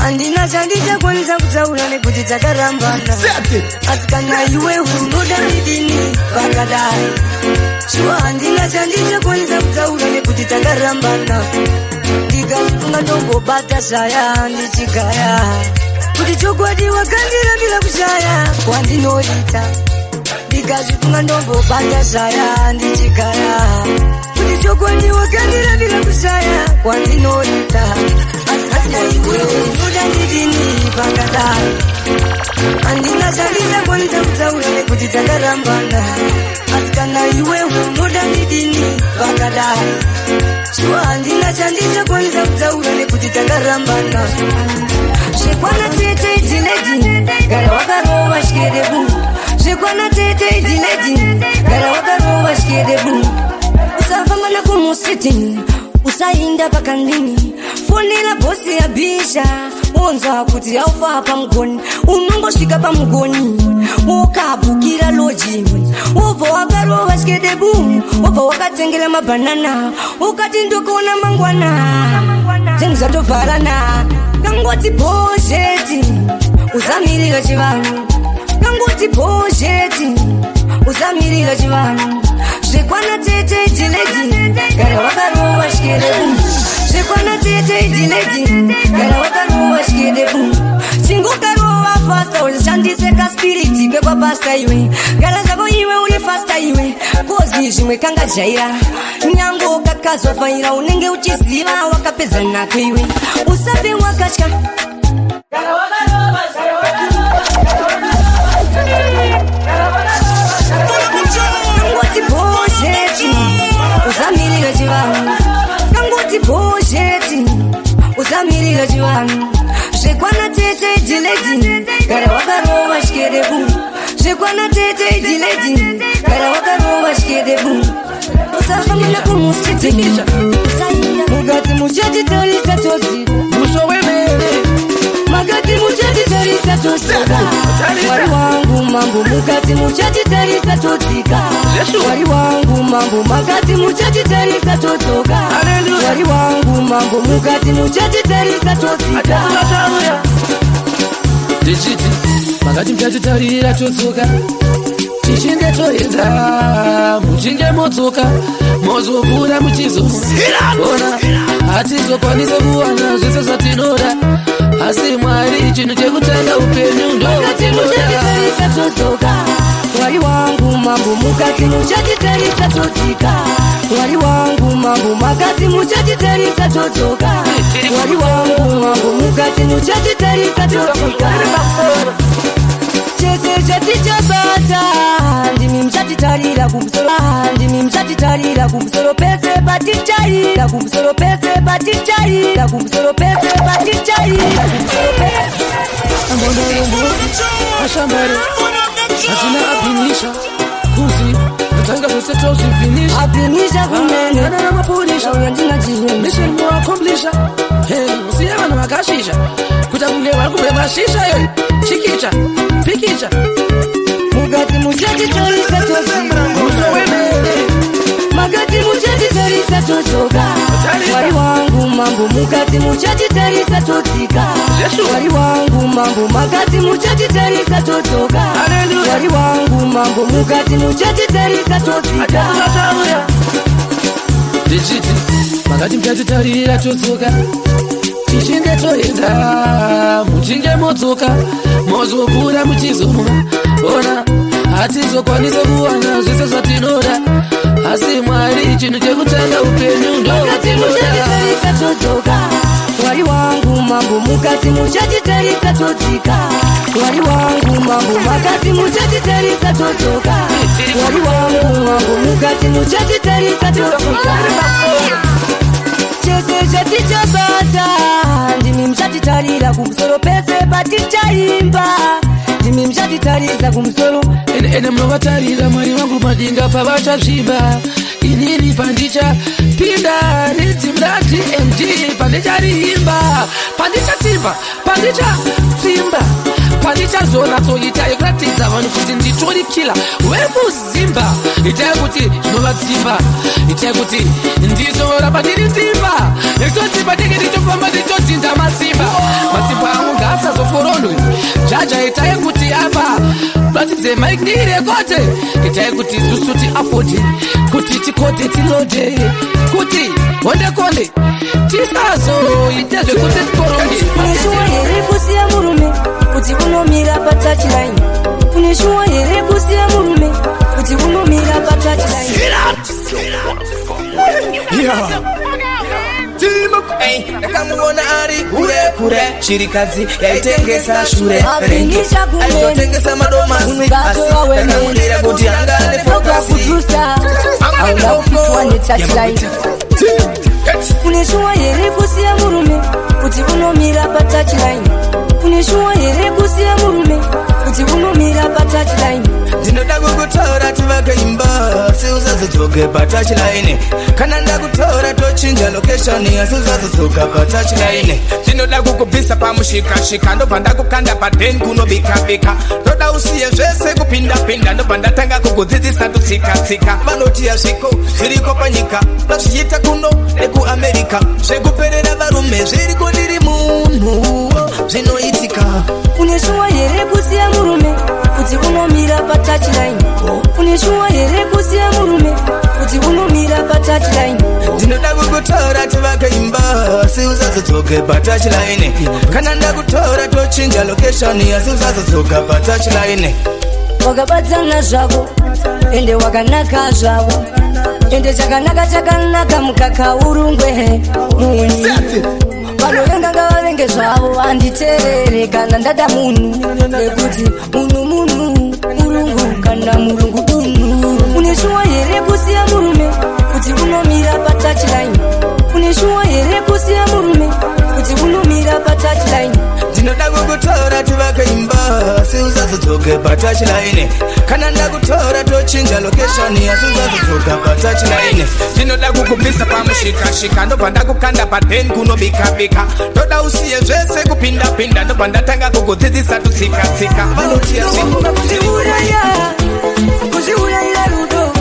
andina chandichakwanisa kutaura nekuti takarambana asi kana iwewe unoda ndidini pakadai shuwa handina chandichakwanisa kutaura nekuti takarambana ndikafunga ndombobata shaya ndichigaya kuti chokwadi wakandirambira kushaya kwandinoita ndikazvifunga ndombobata shaya ndichigaya kuti chokwadi wakandirambira kushaya kwandinoita asi iwewe unoda ndidini pakadai handina chandichakwanisa kutaura nekuti takarambana asi kana iwewe unoda ndidini pakadai shuwa handina chandichakwanisa kutaura nekuti takarambana zvekwana tete idiledi gara wakarova shikerebu zvekwana tete idiledi gara wakarova shikerebu usafamba nakumusiti usainda pakandini fonera bhosi yabhisha wonzwa kuti yaufa pamugoni unongosvika pamugoni ukabhukira loji wobva wakarova shikedebu wobva wakatengera mabhanana ukati ndokuona mangwana zvinhu zvatovharana kangoti bhozheti uzamirira chivanhu kangoti bhozheti uzamirira chivanhu zvekwana tete idiledi gara wakarova shikedebu zvekwana tete idiledi gara wakarova shikedebu chingokarova fasta ushandise kaspiriti kekwapasta iwe gara zvako iwe uri fasta iwe kozi zvimwe kanga jaira nyango kakazofaira unenge uchiziva wakapedza nako iwe usape wakatya kangoti bhozheti uzamirira chivanhu kangoti bhozheti uzamirira chivanhu zvekwana tete idiledi gara wakarova shikerebu zvekwana tete idiledi gara wakarova shikerebu usafambana kumusiti mugati muchatitarisa todzi muso wemene magati muchatitarisa todzika mwari wangu mambo mugati muchatitarisa todzika mwari wangu mambo magati muchatitarisa todzoka mwari wangu mambo mugati muchatitarisa todzika ndichiti makati muchatitarira todzoka tichinge toenda muchinge modzoka mozokura muchizoona hatizokwanisa kuwana zvese zvatinoda asi mwari chinhu chekutanga upenyu ndomuchatitarisa todzoka mwari wangu mambo mukati muchatitarisa todzika mwari wangu mambo makati muchatitarisa todzoka mwari wangu mambo mukati muchatitarisa todzika chese chatichabata ndimi muchatitarira kumusoro ndimi muchatitarira kumusoro pese patitarira kumusoro pese patitarira kumusoro pese patitarira kumusoro pese ashambare hatina abinisha kuzi natanga zvose tozvifinisha abinisha kumene ana namapurisha uya ndingachiwe mission muakomplisha usiya vanhu vakashisha kuita kunge vari kumbe mashisha yo chikicha pikicha mugati muchatitarisa todzika muso wemene magati muchatitarisa todzoka mwari wangu mambo mukati muchatitarisa todzika mwari wangu mambo makati muchatitarisa todzoka mwari wangu mambo mukati muchatitarisa todzika ndichiti makati muchatitarira todzoka tichinge toenda muchinge modzoka mozokura muchizoona hatizokwanisa kuwana zvese zvatinoda asi mwari chinhu chekutanga upenyu ndomuchatitarisa todzoka mwari wangu mambo mukati muchatitarisa todzika mwari wangu mambo makati muchatitarisa todzoka mwari wangu mambo mukati muchatitarisa todzika pese chatichapata ndimi mchatitarira kumusoro pese patichaimba ndimi mchatitarisa kumusoro ene mnovatarira mwari wangu madinga pavachazviba inini pandicha pinda ridzimrati md pandichariimba pandichatimba pandichatsimba pandichazonatsoita yekuratidza vanhu kuti nditorikila wekuzimba itai kuti zvinovatsimba itai kuti ndizoramba ndiri tsimba nditotsimba ndenge nditofamba nditodzinza matsimba angu ngaasazoforondwe jaja itai kuti apa ratidze mike ndirekote itai kuti susu tiafoti kuti tikote tilode kuti kondekonde tisazoite zvekuti tikoronge kuneshuwa here kusiya murume kuti unomira patouchline kuneshuwa here kusiya murume kuti unomira patouchline ndakamuona ari kure shirikadzi yaitengesa shure aitotengesa madomasi asi ndakamudira kuti angane kuneshuwa here kusiya murume kuti unomira patouchline kuneshuwa here kusiya murume kuti unomira patouchline ndinoda kukutora tivakaimba asi usazodzoke patouchline kana ndakutora tochinja location asi usazodzoka patouchline ndinoda kukubvisa pamushikashika ndobva ndakukanda paden kunobikabika ndoda usiye zvese kupindapinda ndobva ndatanga kukudzidzisa tutsikatsika vanoti yazviko zviriko panyika ndozviita kuno nekuamerica zvekuperera varume zviriko ndiri munhu zvinoitika kuneshuwa here kusiya murume kuti unomira patouchline kuneshuwa here kusiya murume kuti unomira patouchline ndinoda kukutora tivakaimba asi usazodzoke patouchline kana ndakutora tochinja location asi usazodzoka patouchline wakabadzana zvako ende wakanaka zvavo ende chakanaka mukaka urungwe muni vanovenga ngavavenge zvavo handiterere kana ndada munhu nekuti munhu murungu kana murungu dunhu uneshuwa here kusiya murume kuti unomira patouchline uneshuwa here kusiya murume kuti unomira patouchline ndinoda kukutora tivakaimba asi usazodzoke patouchline kana ndakutora tochinja location asi usazodzoka patouchline ndinoda kukubvisa pamushikashika ndobva ndakukanda paden kunobikabika ndoda usiye zvese kupindapinda ndobva ndatanga kukudzidzisa tutsikatsika vanotiya kuzviurayira rudo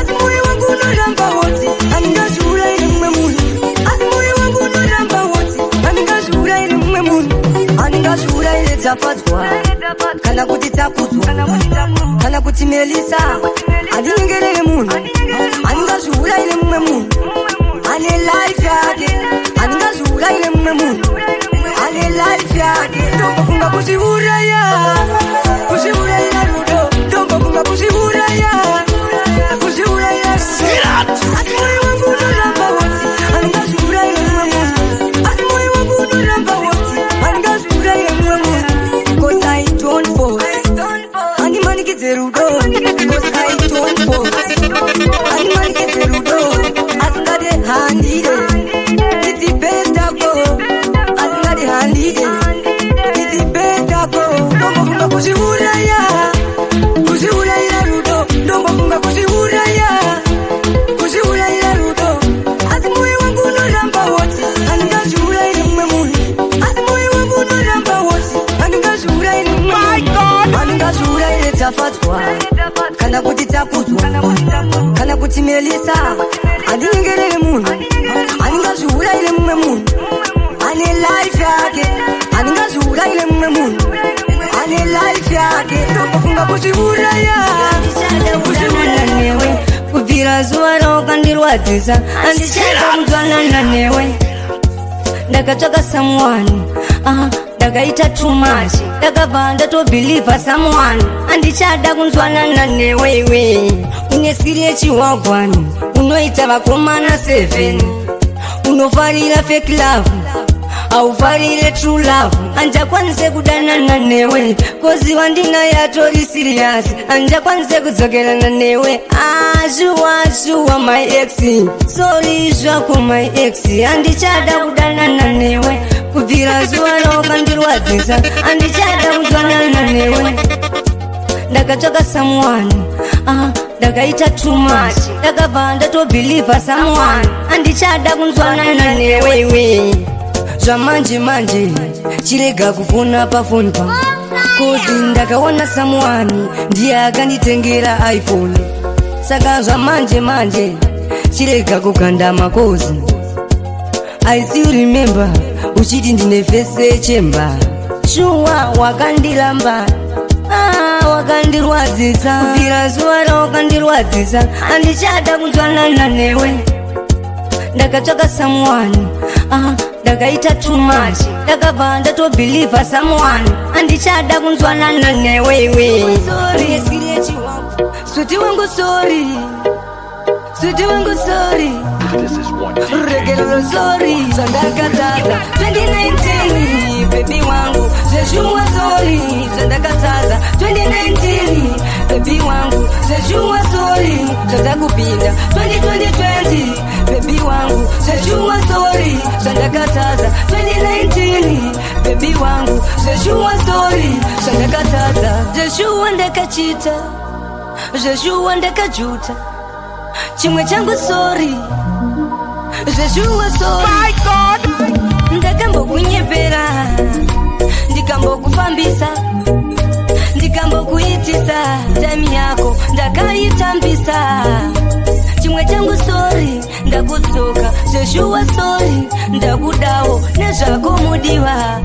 asi moyo wangu unoramba woti handingazviurayire mumwe munhu asi moyo wangu unoramba woti handingazviurayire mumwe munhu handingazviurayire dzafadzwa kana kuti takudzwa kana kuti melisa handinyengerere munhu handingazviurayire mumwe munhu ane life yake handingazviurayire mumwe munhu ane life yake ndombofunga kuzviuraya rudo ndombofunga kuzviuraya asi moyo wangu unoramba woti handingazviurayire mumwe munhu asi moyo wangu unoramba woti handingazviurayire mumwe munhu cause I don't force handimanikidze rudo cause I don't force handimanikidze rudo asingade handire idzibendako asingade handire idzibendako ndombofunga kuzviuraya rudo ndombofunga kuzviurayira rudo asi moyo wangu unoramba woti handingazviurayire mumwe munhu asi moyo wangu unoramba woti handingazviurayire mumwe munhu handingazviurayire dzafadzwa kana kuti takudzwa kana kuti melisa handinyengerere munhu handingazviurayire mumwe munhu ane life yake handingazviurayire mumwe munhu ane life yake ndombofunga kuzviuraya newe kubvira zuva raukandirwadzisa handichada kunzwanana newe ndakatsvaka someone ndakaita too much ndakabva ndatobhilivha someone handichada kunzwanana newe iwe une skiri yechiwagwani unoita vakomana 7 unofarira fake love aufarire true love anja kwanise kudanana newe kozi wandina yatori serious anja kwanise kudzokerana newe shuwa my ex sorry zvako my ex andichada kudanana newe kubvira zuva rawakandirwadzisa andichada kudzwanana newe ndakatsvaka someone ndakaita too much ndakabva ndatobhiliva someone andichada kunzwanana newewe zvamanje manje chirega kufona pafoni pa kozi ndakaona someone ndiye akanditengera iPhone saka zvamanje manje chirega kuganda makozi I still remember uchiti ndine face chemba shuwa wakandilamba wakandirwadzisa kubvira zuva rawakandirwadzisa andichada kunzwanana newe ndakatsvaka someone ndakaita too much ndakabva ndatobhiliva someone andichada kunzwanana newewe suti wangu sorry suti wangu sorry regelero sorry zvandakataza 2019 baby wangu zvezvumwa sorry zvandakataza 2019 baby wangu zvezvumwa sorry zvandakupinda 2020 baby wangu zvezvumwa sorry zvandakataza 2019 baby wangu zvezvumwa sorry zvandakataza zvezvuwa ndakachita zvezvuwa ndakajuta chimwe changu sorry zvezvuwa sorry my god ndakambokunyepera ndikambokufambisa ndikambokuitisa time yako ndakaitambisa chimwe changu sorry ndakutsoka zvezvuwa sorry ndakudawo nezvako mudiwa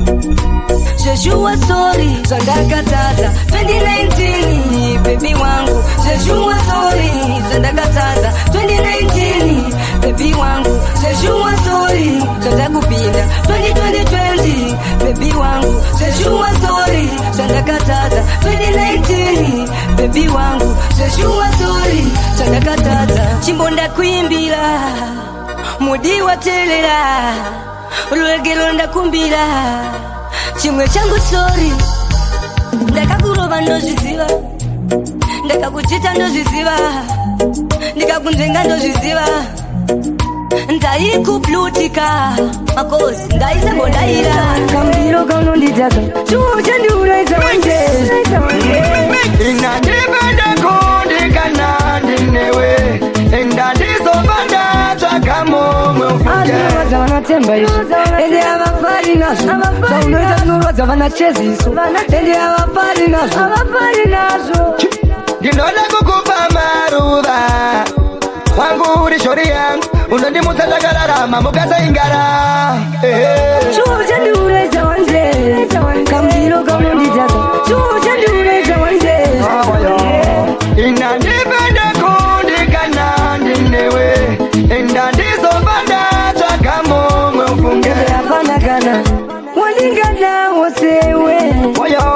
zvezvuwa sorry zvandakataza 2019 baby wangu zvezvuwa sorry zvandakataza 2019 baby wangu zvezvuwa sorry zvandakupinda 2020 baby wangu zvezvuwa sorry zvandakataza 2019 baby wangu zvezvuwa sorry zvandakataza chimbo ndakuimbira mudiwa teerera rulegero ndakumbira chimwe changu sorry ndakakurova ndozviziva ndakakuchita ndozviziva ndikakunzvenga ndozviziva ndaikuplutika makozi ndaisembodayira kambiro kaunonditaka chuo chandiuraisa wanje inandivendekundikana ndinewe endandizovanda zvakamomwe ufuaza vanatemba izvo ende havafari nazvo zvaunoita zvinorwadza vanacheziso ende havafari nazvo ndinoda kukupa maruva wangu uri shori yangu unondimutsa ndakararama mukasaingara chuo chandiuraisa wanje kambiro kaunonditaka chuo chandiuraisa wanje inandivendekundikana ndinewe endandizovanda zvakamomwe ufunge afanakana waningana wosewe oyo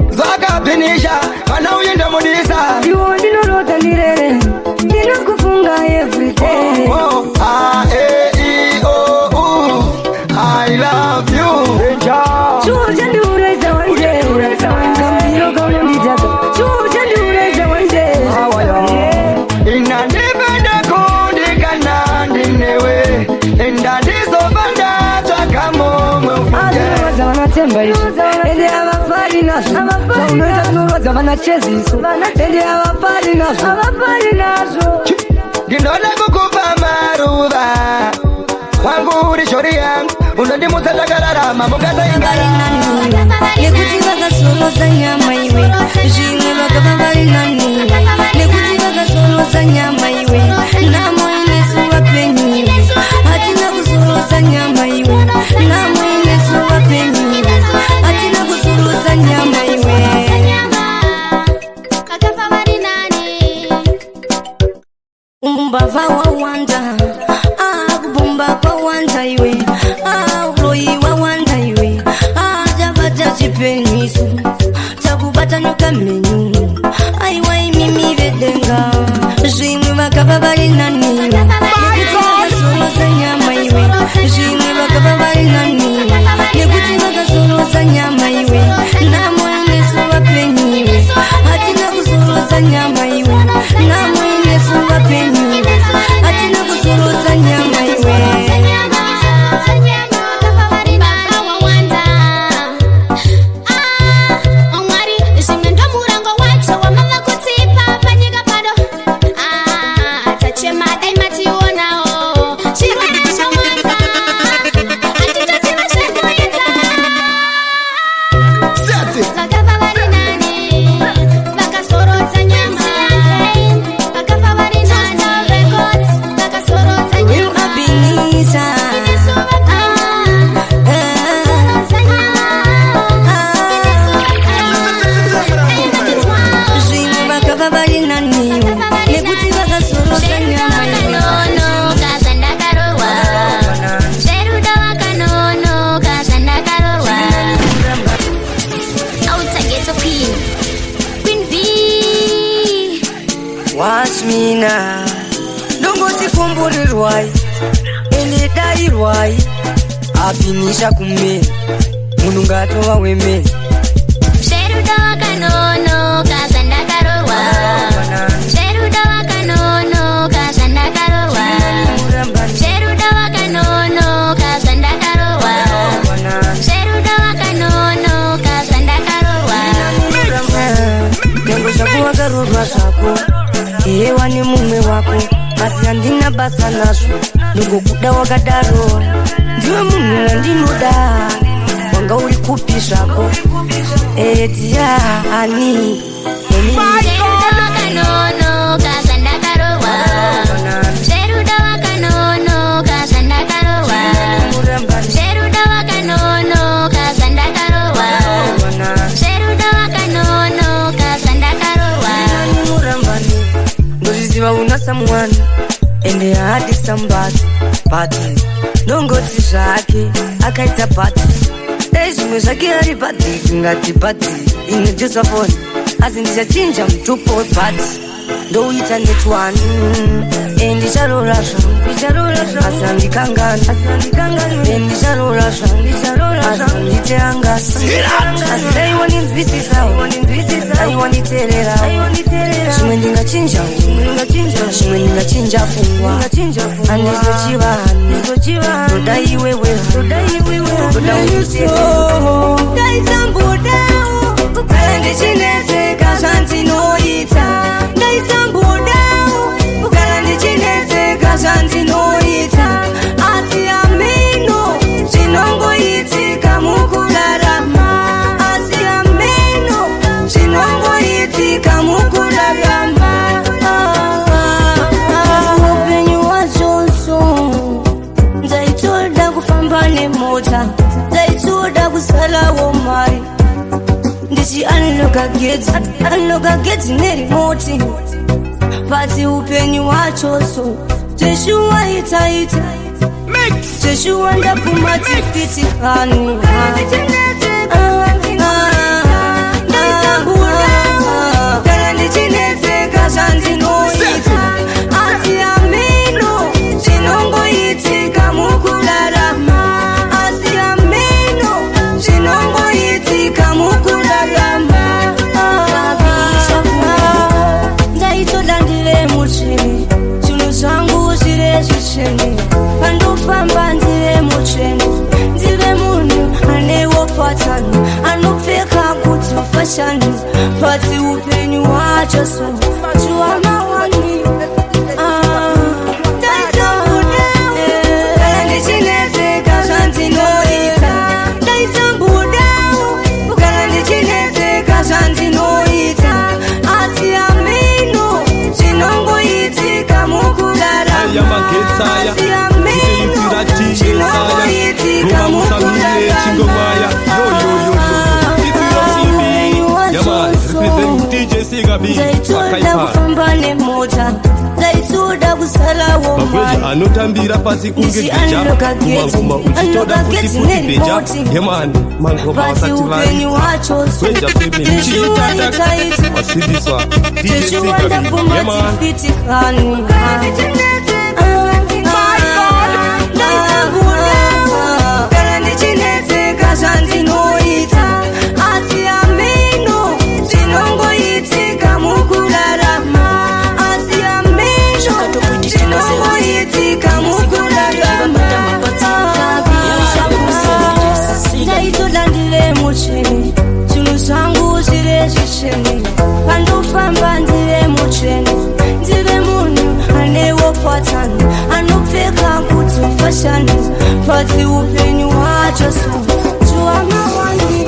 zvakabhinisha kana uyenda mudisa iwo ndinorota ndirere ndinokufunga everyday I love you chuo chandiuraisa wanje kambiro kaunonditaka chuo chandiuraisa wanje inandivendekundikana ndinewe endandizovanda zvakamomwe ufunge vanatemba izvo ende havafari nazvo zvaunoita zvinorwadza vanacheziso ende havafari nazvo ndinoda kukupa maruva wangu uri shori yangu unondimutsa ndakararama mukasaingara nekuti vakasorosa nyama iwe zvimwe vakava vari nani nekuti vakasorosa nyama iwe namo inesu vapenyu hatina kusorosa nyama iwe namo inesu vapenyu hatina kusorosa nyama iwe umbava wawanda kubumba kwawanda iwe uroyi wawanda iwe tabata chipenyiso takubata nyoka menyu aiwai mimi vedenga zvimwe vakava vari nani nekuti vakasorosa nyama iwe zvimwe vakava vari nani Nina Dongoti kumburirwai Ele dairwai Apinisha kume Munungato wa weme Sheruda wakanono Kazanda karowa Sheruda wakanono Kazanda karowa Sheruda wakanono Kazanda karowa Sheruda wakanono Kazanda karowa Nengo shakuwa karurwa shako Ewa ni mume wako Basi andina basa naso Nungo kuda wakadaro Ndiwe mume andinoda Wanga uri kupishako Etia ani Sheruda wakanono Kazanda karowa Sheruda wakanono Kazanda karowa Sheruda wakanono Kazanda karowa Sheruda wakanono Kazanda karowa Ndoriziva una someone Ende hadi somebody Party Nongoti zvake Akaita party Ezvimwe zvake ari party Kungati party Ine Josephone Asi ndichinja mtupo party Ndouita netwani Ndicharora zvangu Asi handikangani Ndicharora zvangu Asi handiteangasi Asi dai wanindwisisawo Dai wanditerera Zvimwe ndingachinja Zvimwe ndingachinja pfungwa Handizochivani Ndoda iwewe Ndoda unditerera Ndaisambudawo Kugara ndichinetseka zvandinoita Ndaisambudawo Kugara ndichinetseka zvandinoita Asi ameno Zvinongoitika mukurarama Asi ameno Zvinongoitika mukurarama Upenyu wazvonso Ndaitoda kufamba nemota Ndaitoda kusalawo mari Ndichi anoga gedzi nerimoti Pati upenyu wachonso Jeshuwa itaita Jeshuwa ndapuma tifiti kanu Kana ndichinetseka zvandinoita Asi ameno Zvinongoitika mukurarama Asi ameno Zvinongoitika mukurarama Ndaitoda ndive mucheni Zvinhu zvangu zvire zvicheni Pandofamba ndive mucheni Ndive munhu anewo patani Anopfeka kuti fashani Pati upenyu wacho so Chiwama wani Kana ndichinetseka zvandinoita Ndaisambudawo Kana ndichinetseka zvandinoita Asi ameno Zvinongoitika mukurarama Asi ameno Zvinongoitika mukurarama Ndaitoda kufamba nemota Ndaitoda kusalawo mari Anotambira pasi kunge geja Kumanguma uchitoda kuti futi beja Yemani Mangoba wasati vari upenyu wachonso Kwenja femi Jeshuwa itaita Wasidiswa DJ Jeshuwa Sigabi ndapuma Yemani tifiti kanu Kana ndichinetseka zvandinoita Asi ameno Zvinongoitika mukurarama Asi ameno Zvinongoitika mukurarama Ndaitoda ndive mucheni Zvinhu zvangu zvire zvicheni Pandofamba ndive mucheni Ndive munhu anewo patani Anopfeka kuti fashani Pati upenyu wacho so Chiwama wani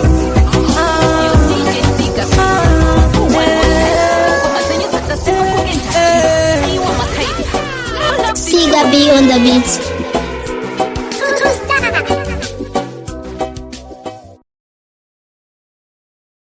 Sigabi on the beat.